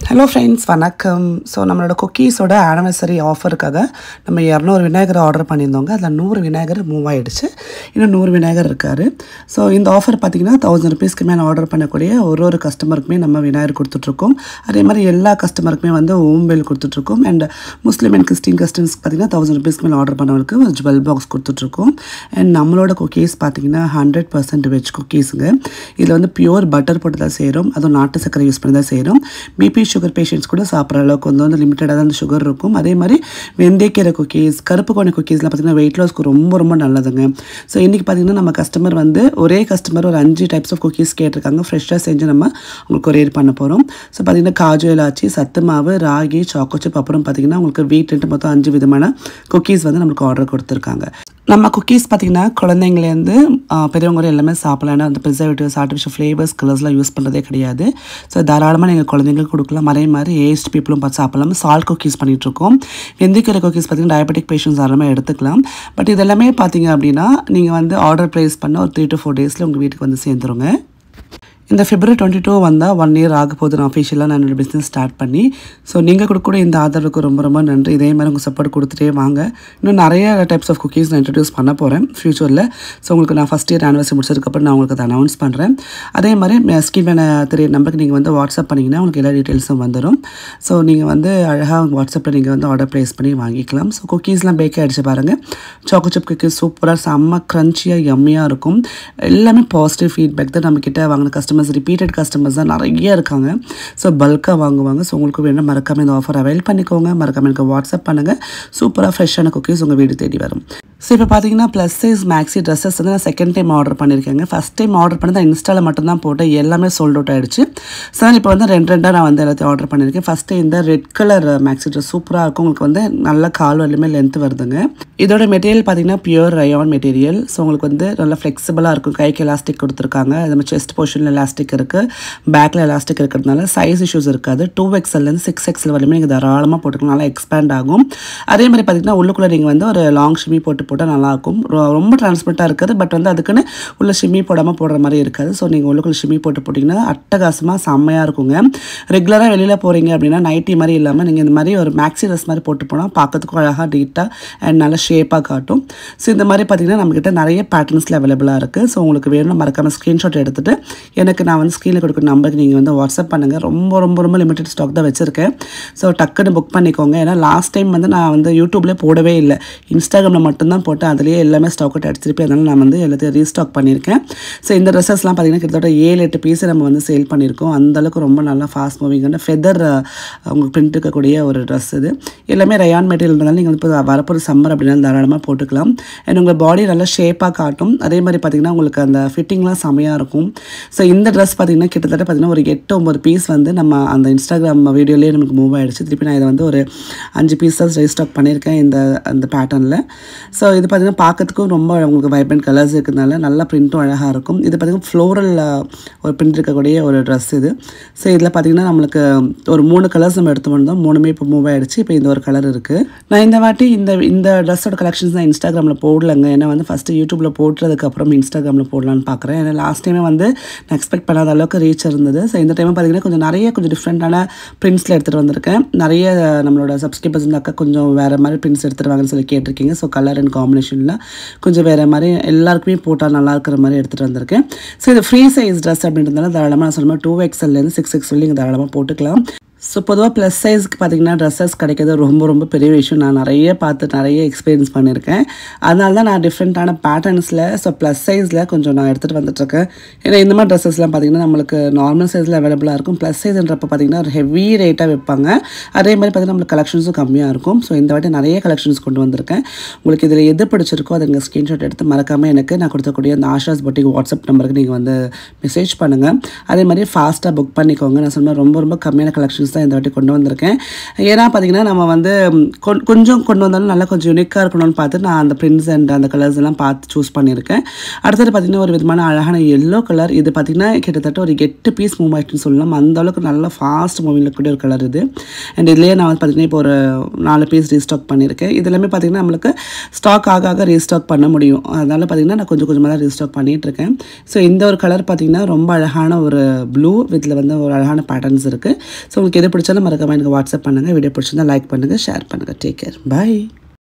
Hello friends, வணக்கம். So நம்மளோட குக்கீஸோட anniversary ஆஃபருக்காக நம்ம 200 விநாயகர் ஆர்டர் பண்ணியிருந்தோங்க. அதில் 100 விநாயகர் மூவ் ஆகிடுச்சு. இன்னும் 100 விநாயகர் இருக்கார். ஸோ இந்த ஆஃபர் பார்த்திங்கன்னா 1000 ருபீஸ்க்கு மேலே ஆர்டர் பண்ணக்கூடிய ஒரு கஸ்டமருக்குமே நம்ம விநாயகர் கொடுத்துட்ருக்கோம். அதே மாதிரி எல்லா கஸ்டமருக்குமே வந்து ஹோம் பில் கொடுத்துட்ருக்கோம். அண்ட் முஸ்லீம் அண்ட் கிறிஸ்டின் கஸ்டமர்ஸ்க்கு பார்த்திங்கன்னா 1000 ருபீஸ்க்கு மேலே ஆர்டர் பண்ணவங்களுக்கு ஒரு ஜுவல் பாக்ஸ் கொடுத்துட்ருக்கோம். அண்ட் நம்மளோட குக்கீஸ் பார்த்திங்கன்னா 100% வெஜ் குக்கீஸுங்க. இதில் வந்து பியூர் பட்டர் போட்டு தான் செய்கிறோம். அதுவும் நாட்டு சக்கரை யூஸ் பண்ணி தான் செய்கிறோம். பிபி சுகர் பேஷண்ட்ஸ் கூட சாப்பிட்ற அளவுக்கு வந்து லிமிட்டடாக தான் சுகர் இருக்கும். அதே மாதிரி வெந்தயக்கீரை குக்கீஸ், கருப்பு கோணி குக்கீஸ்லாம் பார்த்திங்கன்னா வெயிட் லாஸ்க்கு ரொம்ப நல்லதுங்க. ஸோ இன்றைக்கி பார்த்திங்கன்னா நம்ம கஸ்டமர் வந்து ஒரே கஸ்டமர் ஒரு 5 டைப்ஸ் ஆஃப் குக்கீஸ் கேட்டிருக்காங்க. ஃப்ரெஷ்ஷாக செஞ்சு நம்ம உங்களுக்கு கொரியர் பண்ண போகிறோம். ஸோ பார்த்திங்கன்னா காஜு இலாச்சி, சத்து மாவு, ராகி, சாக்கோ சிப், அப்புறம் பார்த்திங்கன்னா உங்களுக்கு வீட்டு மொத்தம் 5 விதமான குக்கீஸ் வந்து நம்மளுக்கு ஆர்டர் கொடுத்துருக்காங்க. நம்ம குக்கீஸ் பார்த்திங்கன்னா குழந்தைங்கலேருந்து பெரியவங்க எல்லாமே சாப்பிடலாம். ஏன்னா அந்த ப்ரிசர்வேட்டிவ்ஸ், ஆர்டிஃபிஷியல் ஃப்ளேவர்ஸ், கலர்ஸ்லாம் யூஸ் பண்ணுறதே கிடையாது. ஸோ தாராளமாக நீங்கள் குழந்தைங்களுக்கு கொடுக்கலாம். அதே மாதிரி ஏஜ்ட் பீப்புளும் பார்த்து சாப்பிடலாம். சால்ட் குக்கீஸ் பண்ணிகிட்ருக்கோம். வெந்தயக்கீரை குக்கீஸ் பார்த்திங்கன்னா டயபெட்டிக் பேஷண்ட்ஸ் தாராளமாக எடுத்துக்கலாம். பட் இதெல்லாமே பார்த்திங்க அப்படின்னா நீங்கள் வந்து ஆர்டர் ப்ளேஸ் பண்ண ஒரு 3 to 4 டேஸில் உங்கள் வீட்டுக்கு வந்து சேர்ந்துருங்க. இந்த February 22 வந்தால் 1 year ஆக போகுது நான் அஃபிஷியலாக நான் என்னோடய பிஸ்னஸ் ஸ்டார்ட் பண்ணி. ஸோ நீங்கள் கொடுக்கக்கூடிய இந்த ஆதரவுக்கு ரொம்ப நன்றி. இதே மாதிரி உங்கள் சப்போர்ட் கொடுத்துட்டே வாங்க. இன்னும் நிறைய டைப்ஸ் ஆஃப் குக்கீஸ் நான் இன்ட்ரடியூஸ் பண்ண போகிறேன் ஃப்யூச்சரில். ஸோ உங்களுக்கு நான் ஃபஸ்ட் இயர் ஆனிவர்சரி முடிச்சதுக்கப்புறம் நான் உங்களுக்கு அதை அனௌன்ஸ் பண்ணுறேன். அதே மாதிரி ஸ்கிரீன் தெரிய நம்பருக்கு நீங்கள் வந்து வாட்ஸ்அப் பண்ணிங்கன்னா உங்களுக்கு எல்லா டீட்டெயில்ஸும் வந்துடும். ஸோ நீங்கள் வந்து அழகாக உங்கள் வாட்ஸ்அப்பில் நீங்கள் வந்து ஆர்டர் ப்ளேஸ் பண்ணி வாங்கிக்கலாம். ஸோ குக்கீஸ்லாம் பேக் ஆகிடுச்சு பாருங்கள். சாக்கோ சிப் குக்கீஸ் சூப்பராக செம்ம க்ரன்ச்சியாக யம்மியாக இருக்கும். எல்லாமே பாசிட்டிவ் ஃபீட்பேக் தான். நம்மக்கிட்ட வாங்கின கஸ்டமர்ஸ், ரிப்பீட்டட் கஸ்டமர்ஸ் தான் நிறைய இருக்காங்க. ஸோ பல்காக வாங்குவாங்க. ஸோ உங்களுக்கு வேணும் மறக்காமல் இந்த ஆஃபர் அவைல் பண்ணிக்கோங்க. மறக்காமல் எனக்கு வாட்ஸ்அப் பண்ணுங்கள். சூப்பராக ஃப்ரெஷ்ஷான குக்கீஸ் உங்கள் வீடு தேடி வரும். ஸோ இப்போ பார்த்தீங்கன்னா ப்ளஸ் சைஸ் மேக்ஸி ட்ரெஸ்ஸஸ் வந்து நான் செகண்ட் டைம் ஆர்டர் பண்ணியிருக்கேங்க. ஃபஸ்ட் டைம் ஆர்டர் பண்ணி தான் இன்ஸ்டாவில் மட்டும்தான் போட்டேன். எல்லாமே சோல்ட் அவுட் ஆகிடுச்சு. சார் இப்போ வந்து ரெண்டாக நான் வந்து எல்லாத்தையும் ஆர்டர் பண்ணியிருக்கேன். ஃபஸ்ட்டு இந்த ரெட் கலர் மேக்ஸி ட்ரெஸ் சூப்பராக இருக்கும். உங்களுக்கு வந்து நல்ல கால் வரலுமே லென்த் வருதுங்க. இதோட மெட்டீரியல் பார்த்தீங்கன்னா பியூர் ரயான் மெட்டீரியல். ஸோ உங்களுக்கு வந்து நல்லா ஃப்ளெக்சிபிளாக இருக்கும். கைக்கு எலாஸ்டிக் கொடுத்துருக்காங்க. அது மாதிரி செஸ்ட் போர்ஷனில் எலாஸ்டிக் இருக்குது. பேக்கில் எலாஸ்டிக் இருக்கிறதுனால சைஸ் இஷ்யூஸ் இருக்காது. 2XL-லேருந்து 6XL வரையுமே நீங்கள் தாராளமாக போட்டுக்கலாம். நல்லா எக்ஸ்பேண்ட் ஆகும். அதே மாதிரி பார்த்தீங்கன்னா உள்ளுக்குள்ளே நீங்கள் வந்து ஒரு லாங் ஷிமி போட்டால் நல்லாயிருக்கும். ரொம்ப டிரான்ஸ்பரண்ட்டாக இருக்காது. பட் வந்து அதுக்குன்னு உள்ள ஷிமி போடாமல் போடுற மாதிரி இருக்காது. ஸோ நீங்கள் உள்ளுக்குள்ள ஷிமி போட்டிங்கன்னா அட்டகாசமாக செம்மையாக இருக்குங்க. ரெகுலராக வெளியில் போகிறீங்க அப்படின்னா நைட்டி மாதிரி இல்லாமல் நீங்கள் இந்த மாதிரி ஒரு மேக்ஸி ட்ரெஸ் மாதிரி போட்டு போனால் பார்க்கறதுக்கும் அழகாக நீட்டாக அண்ட் நல்லா ஷேப்பாக காட்டும். ஸோ இந்த மாதிரி பார்த்திங்கன்னா நம்மக்கிட்ட நிறைய பேட்டர்ன்ஸில் அவைலபிளாக இருக்குது. ஸோ உங்களுக்கு வேணும் மறக்காமல் ஸ்க்ரீன்ஷாட் எடுத்துகிட்டு எனக்கு நான் வந்து ஸ்க்ரீனில் கொடுக்குற நம்பருக்கு நீங்கள் வந்து வாட்ஸ்அப் பண்ணுங்கள். ரொம்ப லிமிட்டட் ஸ்டாக் தான் வச்சுருக்கேன். ஸோ டக்குன்னு புக் பண்ணிக்கோங்க. ஏன்னா லாஸ்ட் டைம் வந்து நான் வந்து யூடியூப்லேயே போடவே இல்லை, இன்ஸ்டாகிராமில் மட்டும்தான் போட்டு அதுலேயே எல்லாமே ஸ்டாக் அவுட் அடிச்சிருப்பேன். அதனால் நான் வந்து எல்லாத்தையும் ரீஸ்டாக் பண்ணியிருக்கேன். ஸோ இந்த ட்ரெஸ்ஸஸ்லாம் பார்த்திங்கன்னா கிட்டத்தட்ட 7-8 பீஸை நம்ம வந்து சேல் பண்ணியிருக்கோம். அந்தளவுக்கு ரொம்ப நல்லா ஃபாஸ்ட் மூவிங்கான ஃபெதர் உங்களுக்கு பிரிண்ட் இருக்கக்கூடிய ஒரு ட்ரெஸ் இது. எல்லாமே ரயான் மெட்டீரியல்னால நீங்கள் வந்து இப்போ வரப்போகிற சம்மர் அப்படின்னாலும் தாராளமாக போட்டுக்கலாம். அண்ட் உங்கள் பாடி நல்லா ஷேப்பாக காட்டும். அதே மாதிரி பார்த்திங்கன்னா உங்களுக்கு அந்த ஃபிட்டிங்லாம் செமையாக இருக்கும். ஸோ இந்த ட்ரெஸ் பார்த்திங்கன்னா கிட்டத்தட்ட பார்த்திங்கன்னா ஒரு 8-9 பீஸ் வந்து நம்ம அந்த இன்ஸ்டாகிராம் வீடியோலேயே நமக்கு மூவ் ஆகிடுச்சு. திருப்பி நான் இதை வந்து ஒரு 5 பீஸஸ் ரீஸ்டாக் பண்ணியிருக்கேன் அந்த பேட்டர்னில். ஸோ இது பார்த்திங்கன்னா பார்க்கறதுக்கும் ரொம்ப உங்களுக்கு வைப்ரண்ட் கலர்ஸ் இருக்கிறதுனால நல்லா பிரிண்ட்டும் அழகாக இருக்கும். இது பார்த்திங்கன்னா ஃப்ளோரல் ஒரு பிரிண்ட் இருக்கக்கூடிய ஒரு ட்ரெஸ் இது. ஸோ இதில் பார்த்திங்கன்னா நம்மளுக்கு ஒரு 3 கலர்ஸ் நம்ம எடுத்து வந்தோம். 3மே இப்போ மூவ் ஆகிடுச்சு. இப்போ இந்த ஒரு கலர் இருக்குது. நான் இந்த வாட்டி இந்த ட்ரெஸ்ஸோட கலெக்ஷன்ஸ் நான் இன்ஸ்டாகிராமில் போடலைங்க. ஏன்னா வந்து ஃபஸ்ட்டு யூடியூப்பில் போட்டுறதுக்கப்புறம் இன்ஸ்டாகிராமில் போடலான்னு பார்க்குறேன். ஏன்னா லாஸ்ட் டைமே வந்து நான் எக்ஸ்பெக்ட் பண்ணாத அளவுக்கு ரீச் இருந்தது. ஸோ இந்த டைம் பார்த்திங்கன்னா கொஞ்சம் டிஃப்ரெண்ட்டான பிரிண்ட்ஸில் எடுத்துகிட்டு வந்திருக்கேன். நிறைய நம்மளோட சப்ஸ்கிரைபர்ஸ் இருந்தாக்கா கொஞ்சம் வேறு மாதிரி பிரிண்ட்ஸ் எடுத்துகிட்டு வாங்கன்னு சொல்லி கேட்டிருக்கீங்க. ஸோ கலர் அண்ட் காம்பினேஷனில் கொஞ்சம் வேறு மாதிரி எல்லாருக்குமே போட்டால் நல்லா இருக்கிற மாதிரி எடுத்துகிட்டு வந்திருக்கேன். ஸோ இது ஃப்ரீ சைஸ் ட்ரெஸ் அப்படின்றதுனால தாராளமாக நான் சொல்லுவேன் 2XL-லேருந்து 6XL நீங்கள் தாராளமாக போட்டுக்கலாம். ஸோ பொதுவாக ப்ளஸ் சைஸ்க்கு பார்த்திங்கன்னா ட்ரெஸ்ஸஸ் கிடைக்கிறது ரொம்ப பெரிய விஷயம். நான் நிறைய எக்ஸ்பீரியன்ஸ் பண்ணியிருக்கேன். அதனால தான் நான் டிஃப்ரெண்ட்டான பேட்டர்ன்ஸில் ஸோ ப்ளஸ் சைஸில் கொஞ்சம் நான் எடுத்துகிட்டு வந்துட்டுருக்கேன். ஏன்னா இந்த மாதிரி ட்ரெஸ்ஸஸ்லாம் பார்த்திங்கன்னா நம்மளுக்கு நார்மல் சைஸில் அவைலபிளாக இருக்கும். ப்ளஸ் சைஸ்ன்றப்போ பார்த்திங்கன்னா ஒரு ஹெவி ரேட்டாக வைப்பாங்க. அதே மாதிரி பார்த்திங்கன்னா நம்மளுக்கு கலெக்ஷன்ஸும் கம்மியாக இருக்கும். ஸோ இந்த வாட்டி நிறைய கலெக்ஷன்ஸ் கொண்டு வந்திருக்கேன். உங்களுக்கு இதில் எது பிடிச்சிருக்கோ அதை நீங்கள் ஸ்க்ரீன்ஷாட் எடுத்து மறக்காமல் எனக்கு நான் கொடுத்தக்கூடிய அந்த ஆஷாஸ் பொட்டிக் வாட்ஸ்அப் நம்பருக்கு நீங்கள் வந்து மெசேஜ் பண்ணுங்கள். அதே மாதிரி ஃபாஸ்ட்டாக புக் பண்ணிக்கோங்க. நான் சொன்ன ரொம்ப கம்மியான கலெக்ஷன்ஸ் தான் இந்த வாட்டி கொண்டு வந்திருக்கேன். ஏன்னா பார்த்திங்கன்னா நம்ம வந்து கொஞ்சம் கொண்டு வந்தாலும் நல்லா கொஞ்சம் யூனிக்காக இருக்கணும்னு பார்த்து நான் அந்த பிரிண்ட்ஸ் அண்ட் அந்த கலர்ஸ் எல்லாம் பார்த்து சூஸ் பண்ணியிருக்கேன். அடுத்தது பார்த்திங்கன்னா ஒரு விதமான அழகான எல்லோ கலர். இது பார்த்திங்கன்னா கிட்டத்தட்ட ஒரு 8 பீஸ் மூவ் ஆகிட்டுன்னு சொல்லலாம். அந்த அளவுக்கு நல்லா ஃபாஸ்ட் மூவிங் இருக்கக்கூடிய ஒரு கலர் இது. அண்ட் இதுலேயே நான் வந்து பார்த்திங்கன்னா இப்போ ஒரு 4 பீஸ் ரீஸ்டாக் பண்ணியிருக்கேன். இது எல்லாமே பார்த்திங்கன்னா நம்மளுக்கு ஸ்டாக் ஆக ரீஸ்டாக் பண்ண முடியும். அதனால் பார்த்திங்கன்னா நான் கொஞ்சமாக தான் ரீஸ்டாக் பண்ணிகிட்ருக்கேன். ஸோ இந்த ஒரு கலர் பார்த்திங்கன்னா ரொம்ப அழகான ஒரு ப்ளூ வித்தில் வந்து ஒரு அழகான பேட்டர்ன்ஸ் இருக்குது. ஸோ உங்களுக்கு எது பிடிச்சாலும் மறக்காம எனக்கு வாட்ஸ்அப் பண்ணுங்கள். வீடியோ பிடிச்சிருந்தா லைக் பண்ணுங்கள், ஷேர் பண்ணுங்கள். டேக் கேர், பாய்.